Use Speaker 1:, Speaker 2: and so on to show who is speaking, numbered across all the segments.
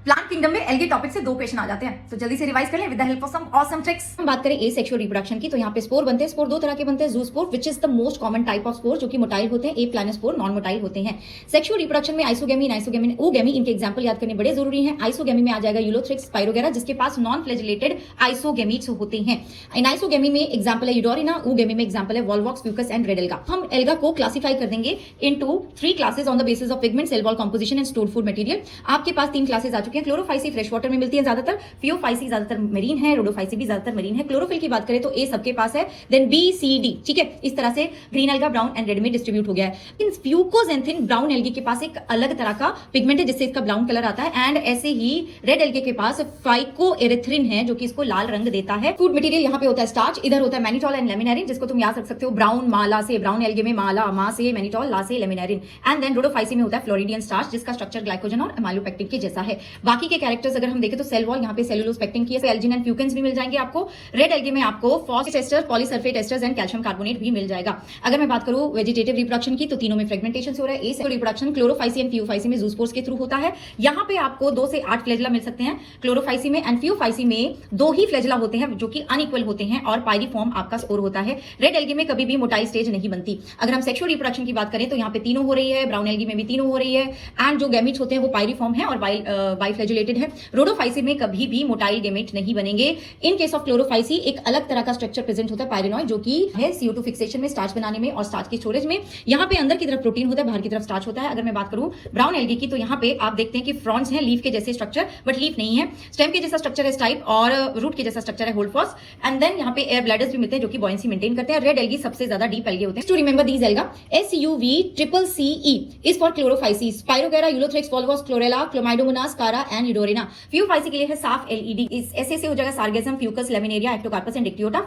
Speaker 1: Plant kingdom में algae topic से 2 question आ जाते हैं, तो जल्दी से रिवाइज कर लें with the help of some awesome tricks.
Speaker 2: हम बात करें एसेक्सुअल रिप्रोडक्शन की, तो यहाँ पे स्पोर बनते हैं। स्पोर 2 तरह के बनते हैं, जू spore which is the most common type of spore, जो कि मोटाइल होते हैं, प्लानोस्पोर नॉन मोटाइल होते हैं। सेक्सुअल रिप्रोडक्शन में आइसोगेमी, आइसोगेमी, ओगेमी, इनके एग्जांपल याद करने बड़े जरूरी हैं। आइसोगेमी में आ जाएगा यूलोथ्रिक्स, स्पाइरोगेरा, जिसके पास नॉन फ्लैजिलेटेड आइसोगेमीट्स होते हैं। इन आइसोगेमी में एग्जांपल है यूडोरिना, ओगेमी में एग्जांपल है Volvox, Fucus and red alga. हम एल्गा को क्लासिफाई कर देंगे into 3 classes on the basis of pigment, cell wall composition and stored food material. आपके पास 3 क्लासेस आ चुके हैं। क्लोरोफाइसी फ्रेश वाटर में मिलती है ज्यादातर, फियोफाइसी ज्यादातर मरीन है, रोडोफाइसी भी ज्यादातर मरीन है। क्लोरोफिल की बात करें तो ए सबके पास है, देन बी सी डी, ठीक है। इस तरह से green alga, brown and red में डिस्ट्रीब्यूट हो गया है। इन फ्यूकोजेंथिन ब्राउन एल्गे के पास एक अलग तरह का पिगमेंट है जिससे इसका ब्राउन कलर आता है, एंड ऐसे ही रेड एल्गे के पास फाइकोएरिथ्रिन है जो कि इसको लाल रंग देता है। फूड मटेरियल यहाँ पे होता है स्टार्च, इधर होता है मैनिटॉल एंड लेमिनेरिन, जिसको तुम याद रख सकते हो ब्राउन माला से, ब्राउन एल्गे में माला, मा से मैनिटॉल, ला से लेमिनेरिन। एंड देन रोडोफाइसी में होता है फ्लोरिडियन स्टार्च, जिसका स्ट्रक्चर ग्लाइकोजन और एमाइलोपेक्टिन के जैसा है। बाकी के कैरेक्टर्स अगर हम देखें तो सेल वॉल यहाँ पे सेलुलोज पेक्टिन की, एल्जिन एंड फ्यूकेंस भी मिल जाएंगे आपको। रेड एल्गे में आपको phosphate ester, polysulphate esters and calcium carbonate भी मिल जाएगा। अगर मैं बात करूं वेजिटेटिव रिप्रोडक्शन की, तो तीनों में फ्रेगमेंटेशन हो रहा है। Asexual reproduction Chlorophyceae and Phaeophyceae में जूस्पोर्स के थ्रू होता है। यहाँ पे आपको 2 से 8 फ्लैजिला मिल सकते हैं क्लोरोफाइसी में, एंड फियोफाइसी में 2 ही फ्लैजिला होते हैं जो कि अनइक्वल होते हैं, और पायरिफॉर्म आपका स्पोर होता है। रेड एल्गे में कभी भी मोटाइल स्टेज नहीं बनती। अगर हम सेक्सुअल रिप्रोडक्शन की बात करें तो यहाँ पे तीनों हो रही है, ब्राउन एल्गे में भी तीनों हो रही है, एंड जो गैमेट्स होते हैं वो पायरिफॉर्म है और बाइफ्लैजिलेटेड है। रोडोफाइसी में कभी भी मोटाइल गैमेट नहीं बनेंगे। इन केस ऑफ क्लोरोफाइसी एक अलग तरह का स्ट्रक्चर प्रेजेंट होता है पायरिनॉइड, जो कि है CO2 फिक्सेशन में, स्टार्च बनाने में और स्टार्च की स्टोरेज में। यहाँ पे अंदर की तरफ प्रोटीन होता है, बाहर की तरफ स्टार्च होता है। अगर मैं बात करूं ब्राउन एल्गे की, तो यहाँ पे आप देखते हैं कि फ्रॉन्स हैं लीफ के जैसे स्ट्रक्चर, बट लीफ नहीं है। स्टेम के जैसा स्ट्रक्चर है स्टाइप, और रूट के जैसा स्ट्रक्चर है होल्डफॉस। एंड देन यहाँ पे एयर ब्लैडर्स भी मिलते हैं जो कि बॉयंसी मेंटेन करते हैं। रेड एल्गी सबसे ज्यादा डीप एल्गे होते हैं। To remember these alga, SUVCCE is for chlorophyceae, spirogyra, ulothrix, volvox, chlorella, chlamydomonas, chara and eudorina. Phaeophyceae के लिए है साफ LED, ऐसे से हो जाएगा sargassum, fucus, laminaria, ectocarpus and dictyota.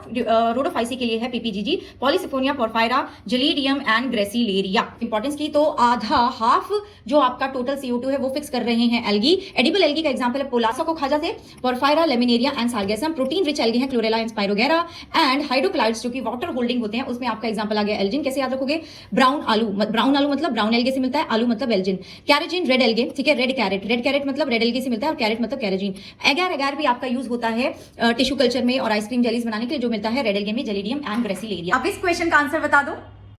Speaker 2: Rhodophyceae के लिए है PPGG, polysiphonia, porphyra, gelidium and gracilaria. Importance की तो आधा हाफ जो आपका टोटल CO2 है वो फिक्स कर रहे हैं एल्गी। एडिबल एल्गी का एग्जांपल है पोलासा को खा जाते, porphyra, laminaria and sargassum. Protein rich algae है क्लोरेला एंड स्पाइरोगेरा, एंड हाइड्रोक्लाइड्स जो कि वाटर होल्डिंग होते हैं, उसमें आपका एग्जांपल आ गया एल्जिन। कैसे याद रखोगे? ब्राउन आलू, ब्राउन आलू मतलब ब्राउन एल्गे से मिलता है, आलू मतलब एल्जिन। कैरेजिन रेड एल्गे, ठीक है। रेड कैरेट मतलब रेड एल्गे से मिलता है, और कैरेट मतलब कैरेजिन। एगार भी आपका यूज होता है टिश्यू कल्चर में और आइसक्रीम जेलीज बनाने के लिए, जो मिलता है रेड एल्गे में, जेलिडियम एंड ग्रेसिलेरिया।
Speaker 1: अब इस क्वेश्चन का आंसर बता दो।